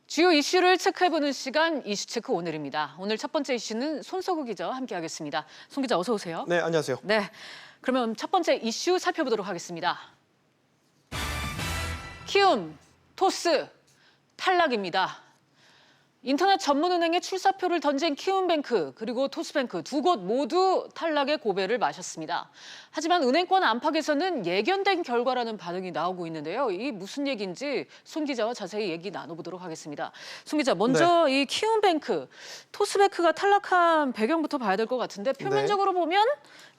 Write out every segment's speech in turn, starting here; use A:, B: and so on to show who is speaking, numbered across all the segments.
A: 주요 이슈를 체크해보는 시간 이슈체크 오늘입니다. 오늘 첫 번째 이슈는 손석구 기자와 함께하겠습니다. 손 기자 어서 오세요.
B: 네, 안녕하세요.
A: 네, 그러면 첫 번째 이슈 살펴보도록 하겠습니다. 키움, 토스 탈락입니다. 인터넷 전문은행에 출사표를 던진 키움뱅크 그리고 토스뱅크 두 곳 모두 탈락의 고배를 마셨습니다. 하지만 은행권 안팎에서는 예견된 결과라는 반응이 나오고 있는데요. 이 무슨 얘기인지 손 기자와 자세히 얘기 나눠보도록 하겠습니다. 손 기자, 먼저 이 키움뱅크, 토스뱅크가 탈락한 배경부터 봐야 될 것 같은데 표면적으로 보면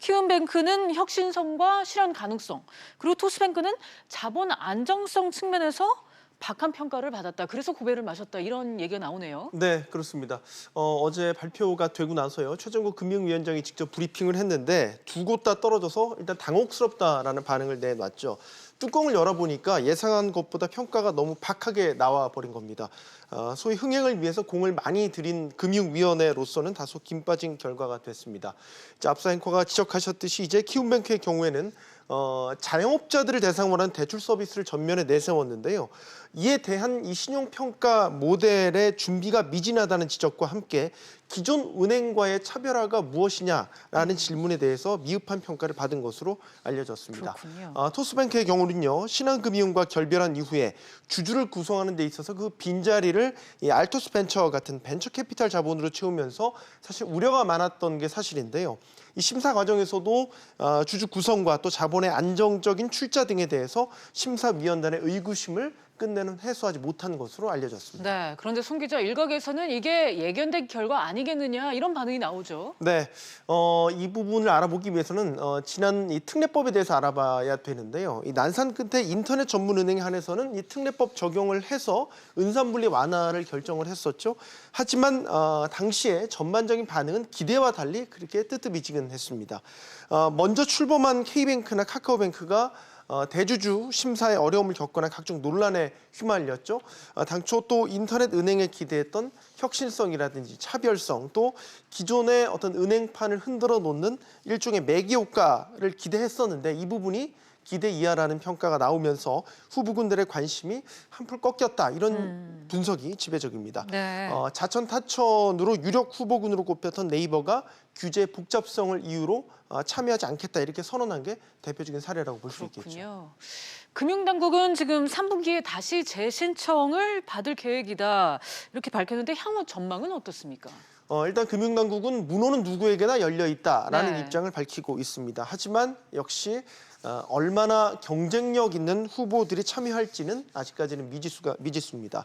A: 키움뱅크는 혁신성과 실현 가능성, 그리고 토스뱅크는 자본 안정성 측면에서 박한 평가를 받았다. 그래서 고배를 마셨다. 이런 얘기가 나오네요.
B: 네, 그렇습니다. 어제 발표가 되고 나서요. 최정국 금융위원장이 직접 브리핑을 했는데 두 곳 다 떨어져서 일단 당혹스럽다라는 반응을 내놨죠. 뚜껑을 열어보니까 예상한 것보다 평가가 너무 박하게 나와 버린 겁니다. 소위 흥행을 위해서 공을 많이 들인 금융위원회로서는 다소 김 빠진 결과가 됐습니다. 앞서 앵커가 지적하셨듯이 이제 키움뱅크의 경우에는 자영업자들을 대상으로 한 대출 서비스를 전면에 내세웠는데요. 이에 대한 이 신용평가 모델의 준비가 미진하다는 지적과 함께 기존 은행과의 차별화가 무엇이냐라는 질문에 대해서 미흡한 평가를 받은 것으로 알려졌습니다. 토스뱅크의 경우는요. 신한금융과 결별한 이후에 주주를 구성하는 데 있어서 그 빈자리를 이 알토스 벤처 같은 벤처 캐피탈 자본으로 채우면서 사실 우려가 많았던 게 사실인데요. 이 심사 과정에서도 주주 구성과 또 자본의 안정적인 출자 등에 대해서 심사위원단의 의구심을 끝내는 해소하지 못한 것으로 알려졌습니다.
A: 네, 그런데 손 기자, 일각에서는 이게 예견된 결과 아니겠느냐 이런 반응이 나오죠.
B: 네, 이 부분을 알아보기 위해서는 지난 이 특례법에 대해서 알아봐야 되는데요. 이 난산 끝에 인터넷 전문은행에 한해서는 이 특례법 적용을 해서 은산분리 완화를 결정을 했었죠. 하지만 당시에 전반적인 반응은 기대와 달리 그렇게 뜨뜻미지근했습니다. 먼저 출범한 K뱅크나 카카오뱅크가 대주주 심사에 어려움을 겪거나 각종 논란에 휘말렸죠. 당초 또 인터넷 은행에 기대했던 혁신성이라든지 차별성, 또 기존의 어떤 은행판을 흔들어 놓는 일종의 매기 효과를 기대했었는데 이 부분이 기대 이하라는 평가가 나오면서 후보군들의 관심이 한풀 꺾였다. 이런 분석이 지배적입니다.
A: 네.
B: 자천 타천으로 유력 후보군으로 꼽혔던 네이버가 규제 복잡성을 이유로 참여하지 않겠다 이렇게 선언한 게 대표적인 사례라고 볼 수 있겠죠.
A: 금융당국은 지금 3분기에 다시 재신청을 받을 계획이다 이렇게 밝혔는데 향후 전망은 어떻습니까?
B: 일단 금융당국은 문호는 누구에게나 열려 있다라는
A: 네.
B: 입장을 밝히고 있습니다. 하지만 역시 얼마나 경쟁력 있는 후보들이 참여할지는 아직까지는 미지수입니다.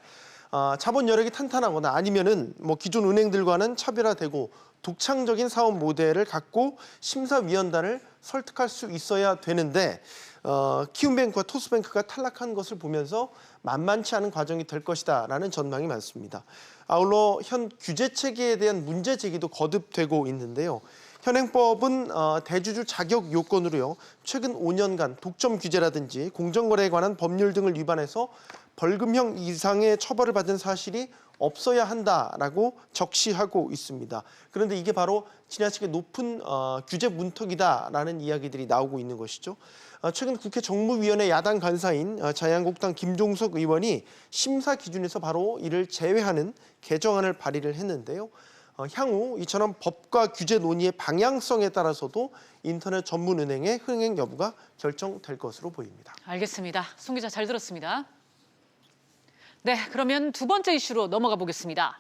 B: 자본 여력이 탄탄하거나 아니면은 뭐 기존 은행들과는 차별화되고 독창적인 사업 모델을 갖고 심사위원단을 설득할 수 있어야 되는데 키움뱅크와 토스뱅크가 탈락한 것을 보면서 만만치 않은 과정이 될 것이다라는 전망이 많습니다. 아울러 현 규제 체계에 대한 문제 제기도 거듭되고 있는데요. 현행법은 대주주 자격 요건으로요. 최근 5년간 독점 규제라든지 공정거래에 관한 법률 등을 위반해서 벌금형 이상의 처벌을 받은 사실이 없어야 한다라고 적시하고 있습니다. 그런데 이게 바로 지나치게 높은 규제 문턱이다라는 이야기들이 나오고 있는 것이죠. 최근 국회 정무위원회 야당 간사인 자유한국당 김종석 의원이 심사 기준에서 바로 이를 제외하는 개정안을 발의를 했는데요. 향후 이처럼 법과 규제 논의의 방향성에 따라서도 인터넷 전문은행의 흥행 여부가 결정될 것으로 보입니다.
A: 알겠습니다. 손 기자 잘 들었습니다. 네, 그러면 두 번째 이슈로 넘어가 보겠습니다.